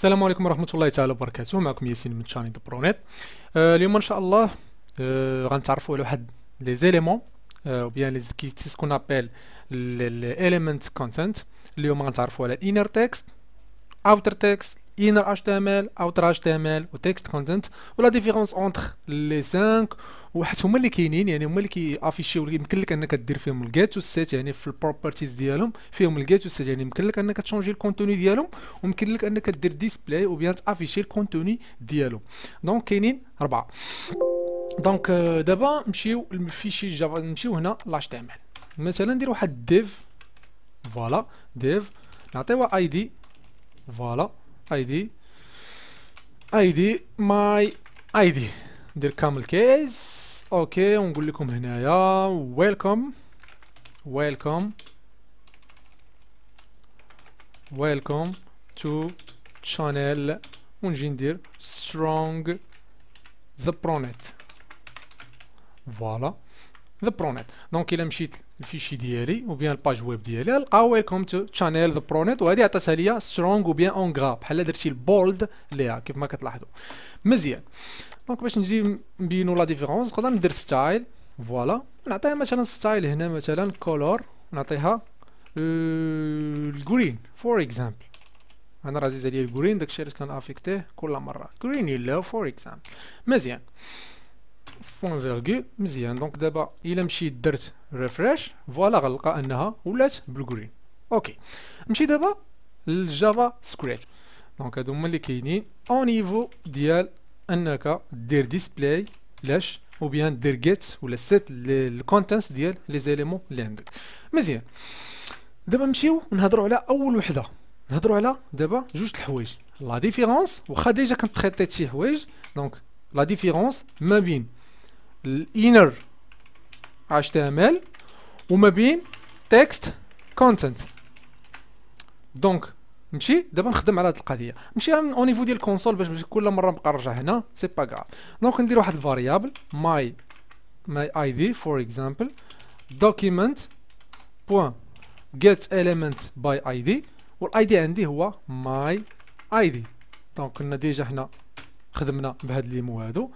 السلام عليكم ورحمة الله تعالى وبركاته. معكم ياسين من شاني برونيت. اليوم ان شاء الله غنتعرفوا على واحد لي زيليمون او بيان لي كي سكون ابل الاليمنت كونتنت. اليوم غنتعرفوا على inner text, outer text, inner HTML, outer HTML و text content ولا ديفيرونس اونتر لي 5 وحيت هما اللي كاينين، يعني هما اللي كيافيشيو اللي يمكن لك انك دير فيهم الجيت والسيت، يعني في البروبرتيز ديالهم فيهم الجيت والسيت، يعني يمكن لك انك تشونجي الكونتوني ديالهم ويمكن لك انك دير ديسبلاي او بيان تافيشي الكونتوني ديالهم. دونك كاينين 4. دونك دابا نمشيو للفيشي جافا، نمشيو هنا لاش تي ام ال. مثلا ندير واحد ديف، فوالا ديف نعطيوها اي دي، فوالا اي دي ماي اي دي، ندير كامل كيس اوكي ونقول لكم هنايا ويلكم تو channel ونجي ندير strong the pronet، فوالا the pronet. دونك الا مشيت الفيشي ديالي و بيان الباج ويب ديالي نلقاو ويلكم تو channel the pronet، وهذه عطاتها ليا strong و بيان اون غرا بحال درتي البولد ليها كيف ما كتلاحظوا مزيان. دونك باش نجي نبينو لا ديفيرونس نقدر ندير ستايل، فوالا نعطيها مثلا ستايل هنا مثلا كولور، نعطيها الجرين فور اكزامبل. انا راه عزيز عليا الجرين، داكشي علاش كنافيكتيه كل مره جرين يلو فور اكزامبل. مزيان بوان فيرغول مزيان. دونك دابا الا مشيت درت ريفريش فوالا غنلقى انها ولات بالجرين. اوكي نمشي دابا للجافا سكريبت. دونك هادو هما اللي كاينين او نيفو ديال انك دير ديسبلاي لاش او بيان دير جيت ولا سيت الكونتنتس ديال لي زيليمون اللي عندك. مزيان دابا نمشيو نهضروا على اول وحده، نهضروا على دابا جوج الحوايج، لا ديفيرونس واخا ديجا كنت تريتيت شي حوايج. دونك لا ديفيرونس ما بين الانر HTML وما بين تكست كونتنت. دونك نمشي دابا نخدم على هاد القضيه، نمشي او نيفو ديال الكونسول باش كل مره نبقى نرجع هنا سي با غراف. دونك ندير واحد الفاريابل ماي اي دي فور اكزامبل دوكيمنت بوين get element by id والاي دي عندي هو my id. دونك كنا ديجا حنا خدمنا بهاد لي مو هادو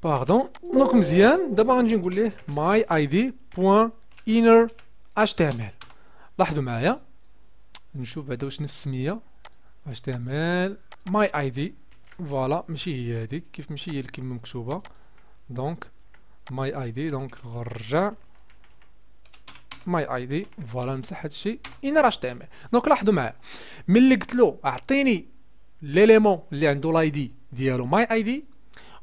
باردون. دونك مزيان دابا غنجي نقول ليه my id point inner html. لاحظوا معايا نشوف بعدا واش نفس السميه html my id، فوالا ماشي هي هذيك، كيف ماشي هي الكلمه مكتوبه. دونك my id دونك غنرجع ماي اي دي، فوالا نمسح هادشي انر HTML. دونك لاحظوا معايا ملي قلت له اعطيني ليليمون اللي عنده لاي دي ديالو ماي اي دي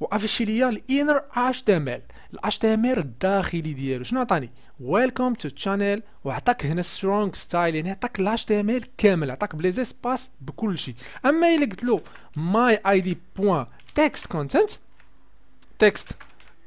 وافيشي ليا الانر HTML، الاتش تي ام ال الداخلي ديالو شنو عطاني ويلكم تو channel وعطاك هنا سترونغ ستايل، يعني عطاك الاتش تي ام ال كامل، عطاك بلي زيسباس بكل شيء. اما الا قلت له ماي اي دي بوين تكست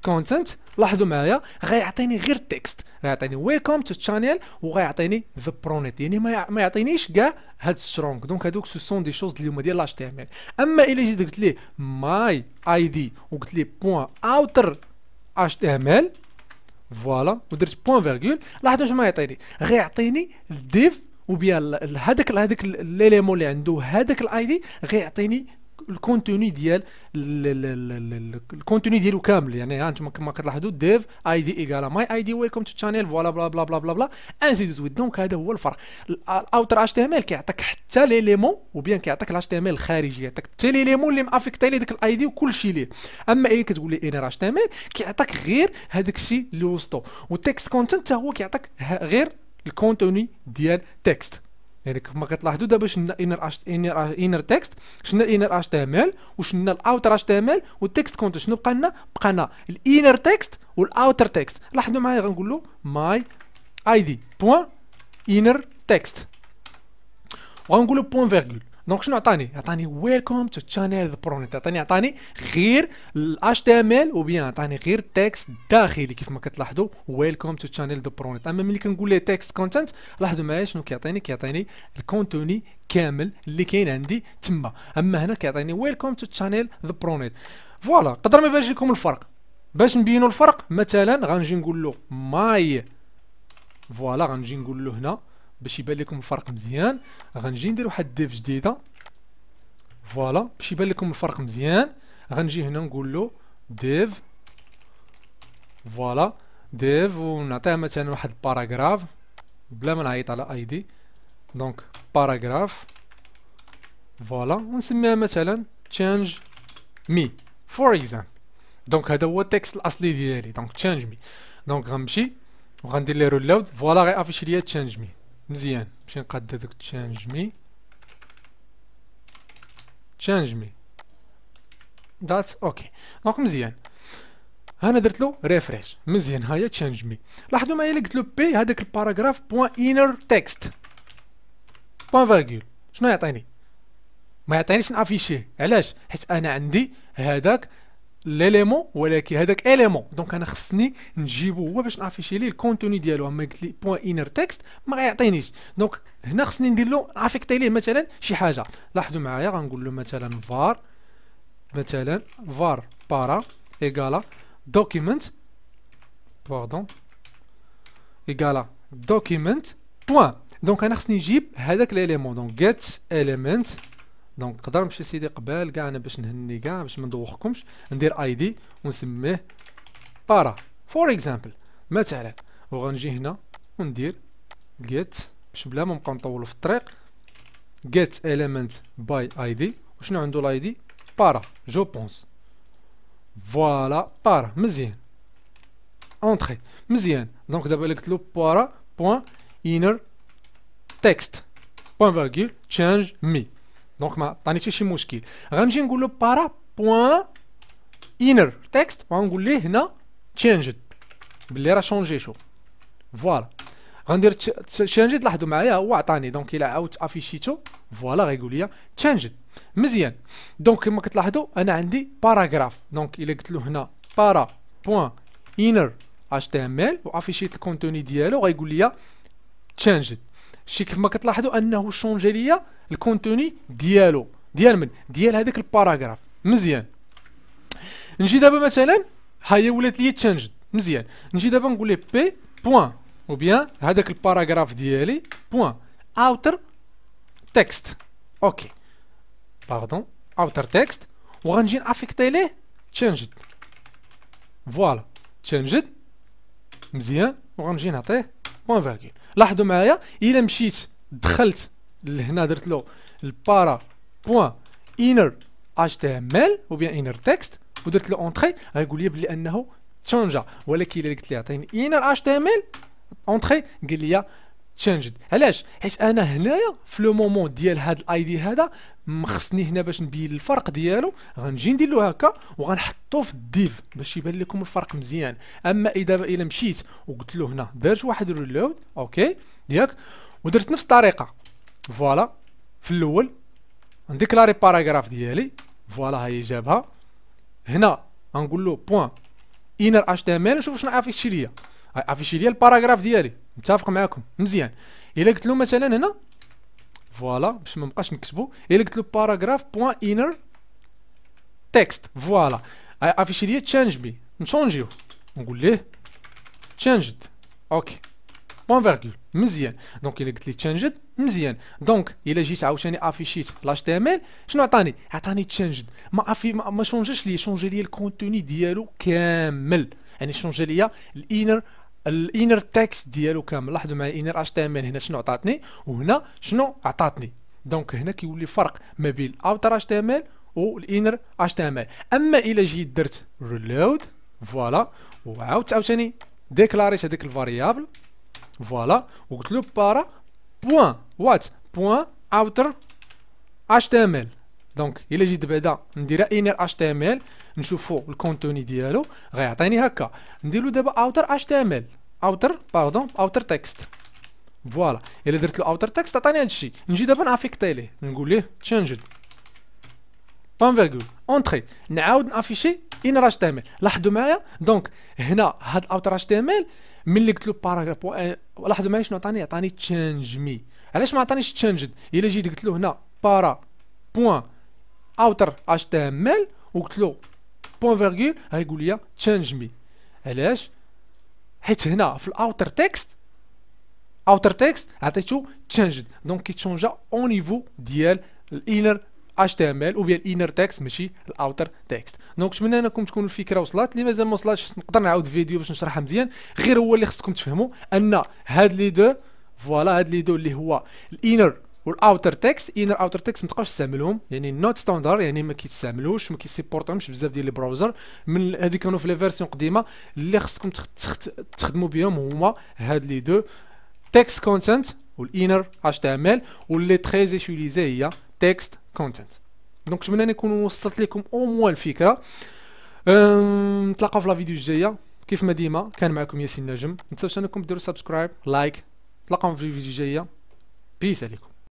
كونتنت لاحظوا معايا غيعطيني غير تكست، غيعطيني ويلكم تو channel وغيعطيني ذا برونيت، يعني ما يعطينيش كاع هاد سترونغ. دونك هادوك سو سون دي شوز اللي هما ديال لاش تي ام ال. اما الا جيت قلت ليه ماي اي دي وقلت ليه بوين اوتر اش تي ام ال فوالا ودرت بوين فيرغول، لاحظوا شنو يعطيني، غيعطيني الديف وبيان هذاك ليليمون اللي عنده هذاك الاي دي غيعطيني الكونتوني ديال الكونتوني ديالو كامل. يعني ها انتم كما كتلاحظوا ديف اي دي ايكالا ماي اي دي ويلكم تو channel فوالا بلا بلا بلا بلا بلا انسي دو سويت. دونك هذا هو الفرق. الاوتر اتش تي ام ال كيعطيك حتى ليليمون وبيان كيعطيك الاتش تي ام ال الخارجي، يعطيك حتى ليليمون اللي مافيكتي ليه داك الاي دي وكل شيء ليه. اما الا كتقول لي انر اتش تي ام ال كيعطيك غير هذاك الشيء اللي وسطو، والتكست كونتنت حتى هو كيعطيك غير الكونتوني ديال تكست. يعني كما كتلاحظوا دابا شنو انر تكست، شنو انر اتش تي ام ال وشنو الاوتر اتش تي ام ال والتكست كونت، شنو بقى لنا الانر تكست والاوتر تكست. لاحظوا معايا غنقول له ماي اي دي بوين انر تكست وغنقول له بوين فيرغول. دونك شنو عطاني ويلكم تو channel ذا برونيت، عطاني غير الاتش تي ام ال وبيان عطاني غير تكست داخلي كيف ما كتلاحظوا ويلكم تو channel ذا برونيت. اما ملي كنقول ليه تكست كونتنت لاحظوا معايا شنو كيعطيني الكونتوني كامل اللي كاين عندي تما. اما هنا كيعطيني ويلكم تو channel ذا برونيت. فوالا قدر ما يبانش لكم الفرق. باش نبينوا الفرق مثلا غنجي نقول له ماي، فوالا غنجي نقول له هنا باش يبان لكم الفرق مزيان غنجي ندير واحد ديف جديده فوالا باش يبان لكم الفرق مزيان. غنجي هنا نقول له ديف، فوالا ديف، ونعطيه مثلا واحد باراغراف بلا ما نعيط على اي دي. دونك باراغراف فوالا، ونسميها مثلا change me for example. دونك هذا هو التكست الاصلي ديالي. دونك change me. دونك غنمشي وغندير لي ريلود، فوالا غيافيش ليا change me. مزيان، نمشي نقاد هذاك change me ذاتس اوكي. دونك مزيان، انا درت له ريفريش. مزيان، هاهي change me. لاحظوا معايا اللي قلت له بي هذاك الباراغراف بوان انر تكست بوان فاغول، شنو يعطيني؟ ما يعطينيش نافيشيه. علاش؟ حيت انا عندي هذاك ليليمون، ولكن هذاك اليمون. دونك انا خصني نجيبو هو باش نافيشي ليه الكونتوني ديالو. اما قلت لي بوان انر تكست ما غيعطينيش. دونك هنا خصني ندير له افيكتي ليه مثلا شي حاجه. لاحظوا معايا غنقول له مثلا var، مثلا var para ايكالا دوكيمنت، باردون، ايكالا دوكيمنت بوان. دونك انا خصني نجيب هذاك الاليمون. دونك get element. دونك نقدر نمشي سيدي قبال كاع انا باش نهني كاع باش ما ندوخكمش، ندير اي دي ونسميه بارا فور اكزامبل مثلا. وغنجي هنا وندير get باش بلا ما نبقاو نطولوا في الطريق، get element by id. وشنو عنده الاي دي؟ بارا جو بونس. فوالا بارا. مزيان، اونتري. مزيان. دونك دابا قلت له بارا بوان انر تكست بوان فاغول change me. دونك ما عطاني حتى شي مشكل. غنجي نقول له بارا بوان انر تكست، وغنقول ليه هنا changed باللي راه شونجيتو. فوالا غندير changed. لاحظوا معايا هو عطاني. دونك الا عاودت افيشيتو فوالا غيقول لي changed. مزيان. دونك كما كتلاحظوا انا عندي باراغراف. دونك الا قلت له هنا بارا بوان انر html وافيشيت الكونتوني ديالو غيقول لي changed. شي كيف ما كتلاحظوا انه شونجي ليا الكونتوني ديالو، ديال من؟ ديال هذاك الباراغراف. مزيان. نجي دابا مثلا هاهي ولات ليا changed. مزيان. نجي دابا نقول ليه بي بوان او بيان هذاك الباراغراف ديالي بوان اوتر تكست. اوكي باردون اوتر تكست، وغنجي نافيكتي ليه changed. فوالا changed. مزيان. وغنجي نعطيه بوان فاغول. لاحظوا معايا الا مشيت دخلت لهنا درت له البارا بوان انر html او بيان انر تكست ودرت له اونتري غيقول لي بلي انه تشونجا. ولكن الا قلت ليه عطيني انر html اونتري قال لي changed. علاش؟ حيت انا هنايا في لو مومون ديال هاد الاي دي هذا خصني هنا باش نبين الفرق ديالو غنجي ندير له هكا وغنحطو في الديف باش يبان لكم الفرق مزيان. اما اذا مشيت وقلت له هنا درت واحد ريلود اوكي ياك ودرت نفس الطريقه فوالا في الاول نديكلاري باراغراف ديالي فوالا هاي جابها هنا غنقول له بوان انر html نشوف شنو عافيتشي ليا. عافيتشي ليا الباراغراف ديالي. متفق معكم؟ مزيان. الا قلت له مثلا هنا فوالا باش ما نبقاش نكتبو، الا قلت له باراغراف بوان انر تكست فوالا عافيتشي ليا change بي نشونجيو نقول ليه changed. اوكي بوان فيرغول. مزيان. دونك الا قلت لي changed مزيان. دونك الا جيت عاوتاني افيشيت لاش تي ام ال شنو عطاني؟ عطاني changed. ما شونجاش ليا، شونجي ليا الكونتوني ديالو كامل. يعني شونجي ليا الانر تكست ديالو كامل. لاحظوا معايا انر اتش تي ام ال هنا شنو عطاتني وهنا شنو عطاتني. دونك هنا كيولي فرق ما بين الاوتر اتش تي ام ال والانر اتش تي ام ال. اما الا جيت درت ريلود فوالا وعاودت عاوتاني ديكلاريت هذاك الفاريابل فوالا وقلت له بارا بوان وات بوان اوتر اتش تي ام ال. دونك الا جيت بعدا نديرها انر اتش تي ام ال نشوفوا الكونتوني ديالو غيعطيني هكا. نديرو دابا اوتر اتش تي ام ال اوتر باردون اوتر تكست فوالا. الا درت له اوتر تكست عطاني هادشي. نجي دابا نافيكتي ليه نقول ليه changed بوان فيرغول اونتري نعاود نافيشي انر اتش تي ام ال. لاحظوا معايا دونك هنا هاد الاوتر اتش تي ام ال ملي قلت له باراغراف لاحظوا معايا شنو عطاني؟ عطاني change me. علاش ما عطانيش changed؟ الا جيت قلت له هنا بارا بوان اوتر اتش تي ام ال وقلت له بوان فيرغول غيقول لي change me. علاش؟ حيت هنا في الاوتر تكست عطيتو changed. دونك كيتشونجا او نيفو ديال الانر HTML وبيان الانر تكست ماشي الاوتر تكست. دونك نتمنى انكم تكون الفكره وصلت. اللي مازال ما وصلاتش نقدر نعاود فيديو باش نشرحها مزيان، غير هو اللي خصكم تفهموا ان هاد لي دو فوالا هاد لي دو اللي هو الانر والاوتر تكست، انر اوتر تكست ما تبقاوش تستعملوهم، يعني نوت ستاندر، يعني ما كيتستعملوش ما كيسيبورتوهمش بزاف ديال البراوزر. من هذه كانوا في لي فيرسيون قديمه اللي خصكم تخدموا بهم هما هاد لي دو تكست كونتنت والانر اتش تي ام ال، واللي تري يوتيليزي هي تكست كونتنت. دونك نتمنى نكون وصلت لكم او موان الفكره. نتلاقاو في لا فيديو الجايه كيف ما ديما. كان معكم ياسين نجم، ما تنساوش انكم ديروا سبسكرايب لايك. نتلاقاو في الفيديو الجايه. بيس عليكم.